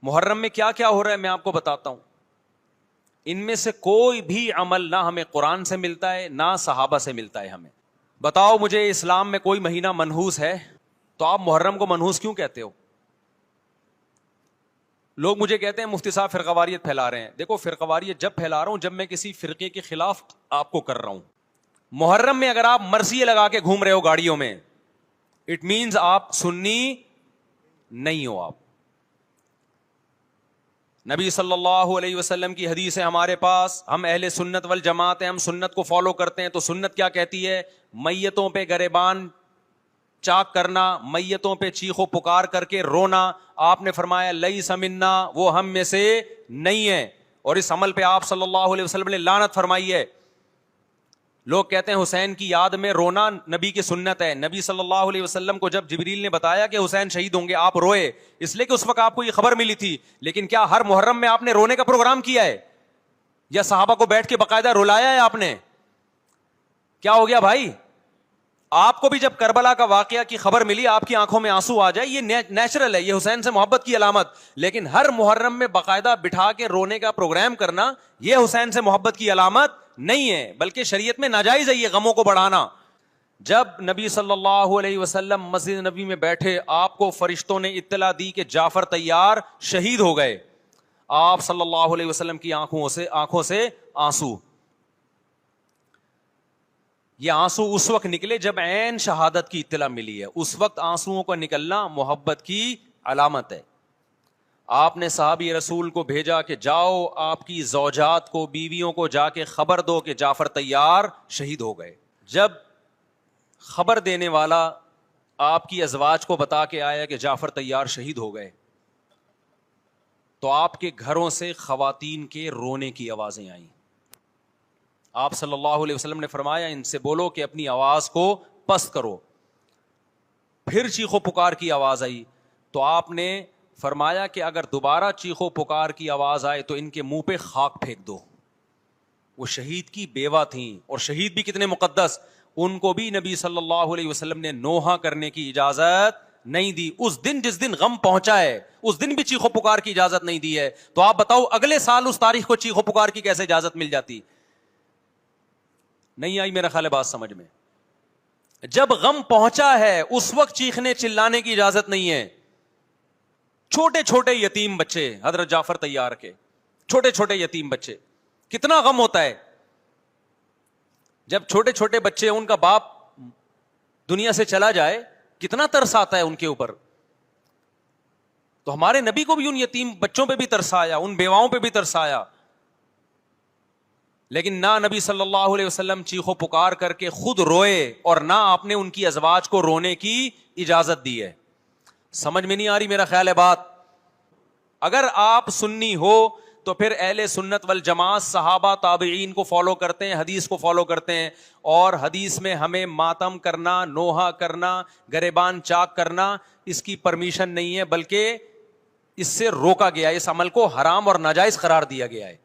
محرم میں کیا کیا ہو رہا ہے میں آپ کو بتاتا ہوں. ان میں سے کوئی بھی عمل نہ ہمیں قرآن سے ملتا ہے نہ صحابہ سے ملتا ہے. ہمیں بتاؤ مجھے اسلام میں کوئی مہینہ منحوس ہے تو آپ محرم کو منحوس کیوں کہتے ہو؟ لوگ مجھے کہتے ہیں مفتی صاحب فرقواریت پھیلا رہے ہیں. دیکھو فرقواریت جب پھیلا رہا ہوں جب میں کسی فرقے کے خلاف آپ کو کر رہا ہوں. محرم میں اگر آپ مرثیے لگا کے گھوم رہے ہو گاڑیوں میں, اٹ مینز آپ سنی نہیں ہو. آپ نبی صلی اللہ علیہ وسلم کی حدیث ہے ہمارے پاس, ہم اہل سنت والجماعت ہیں, ہم سنت کو فالو کرتے ہیں. تو سنت کیا کہتی ہے؟ میتوں پہ گریبان چاک کرنا, میتوں پہ چیخ و پکار کر کے رونا. آپ نے فرمایا لیس منا, وہ ہم میں سے نہیں ہے. اور اس عمل پہ آپ صلی اللہ علیہ وسلم نے لعنت فرمائی ہے. لوگ کہتے ہیں حسین کی یاد میں رونا نبی کی سنت ہے. نبی صلی اللہ علیہ وسلم کو جب جبریل نے بتایا کہ حسین شہید ہوں گے, آپ روئے اس لیے کہ اس وقت آپ کو یہ خبر ملی تھی. لیکن کیا ہر محرم میں آپ نے رونے کا پروگرام کیا ہے یا صحابہ کو بیٹھ کے باقاعدہ رلایا ہے آپ نے؟ کیا ہو گیا بھائی؟ آپ کو بھی جب کربلا کا واقعہ کی خبر ملی آپ کی آنکھوں میں آنسو آ جائے, یہ نیچرل ہے, یہ حسین سے محبت کی علامت. لیکن ہر محرم میں باقاعدہ بٹھا کے رونے کا پروگرام کرنا یہ حسین سے محبت کی علامت نہیں ہے, بلکہ شریعت میں ناجائز ہے یہ غموں کو بڑھانا. جب نبی صلی اللہ علیہ وسلم مسجد نبی میں بیٹھے, آپ کو فرشتوں نے اطلاع دی کہ جعفر طیار شہید ہو گئے. آپ صلی اللہ علیہ وسلم کی آنکھوں سے آنسو. یہ آنسو اس وقت نکلے جب عین شہادت کی اطلاع ملی ہے. اس وقت آنسوؤں کا نکلنا محبت کی علامت ہے. آپ نے صحابی رسول کو بھیجا کہ جاؤ آپ کی زوجات کو, بیویوں کو جا کے خبر دو کہ جعفر طیار شہید ہو گئے. جب خبر دینے والا آپ کی ازواج کو بتا کے آیا کہ جعفر طیار شہید ہو گئے, تو آپ کے گھروں سے خواتین کے رونے کی آوازیں آئیں. آپ صلی اللہ علیہ وسلم نے فرمایا ان سے بولو کہ اپنی آواز کو پست کرو. پھر چیخو پکار کی آواز آئی تو آپ نے فرمایا کہ اگر دوبارہ چیخو پکار کی آواز آئے تو ان کے منہ پہ خاک پھینک دو. وہ شہید کی بیوہ تھیں, اور شہید بھی کتنے مقدس, ان کو بھی نبی صلی اللہ علیہ وسلم نے نوحہ کرنے کی اجازت نہیں دی. اس دن جس دن غم پہنچا ہے اس دن بھی چیخو پکار کی اجازت نہیں دی ہے. تو آپ بتاؤ اگلے سال اس تاریخ کو چیخو پکار کی کیسے اجازت مل جاتی؟ نہیں آئی میرا خیال ہے بات سمجھ میں. جب غم پہنچا ہے اس وقت چیخنے چلانے کی اجازت نہیں ہے. چھوٹے چھوٹے یتیم بچے, حضرت جعفر طیار کے چھوٹے چھوٹے یتیم بچے, کتنا غم ہوتا ہے جب چھوٹے چھوٹے بچے, ان کا باپ دنیا سے چلا جائے, کتنا ترس آتا ہے ان کے اوپر. تو ہمارے نبی کو بھی ان یتیم بچوں پہ بھی ترس آیا, ان بیواؤں پہ بھی ترس آیا. لیکن نہ نبی صلی اللہ علیہ وسلم چیخو پکار کر کے خود روئے, اور نہ آپ نے ان کی ازواج کو رونے کی اجازت دی ہے. سمجھ میں نہیں آ رہی میرا خیال ہے بات؟ اگر آپ سنی ہو تو پھر اہل سنت والجماعت صحابہ تابعین کو فالو کرتے ہیں, حدیث کو فالو کرتے ہیں. اور حدیث میں ہمیں ماتم کرنا, نوحہ کرنا, گریبان چاک کرنا اس کی پرمیشن نہیں ہے, بلکہ اس سے روکا گیا ہے, اس عمل کو حرام اور ناجائز قرار دیا گیا ہے.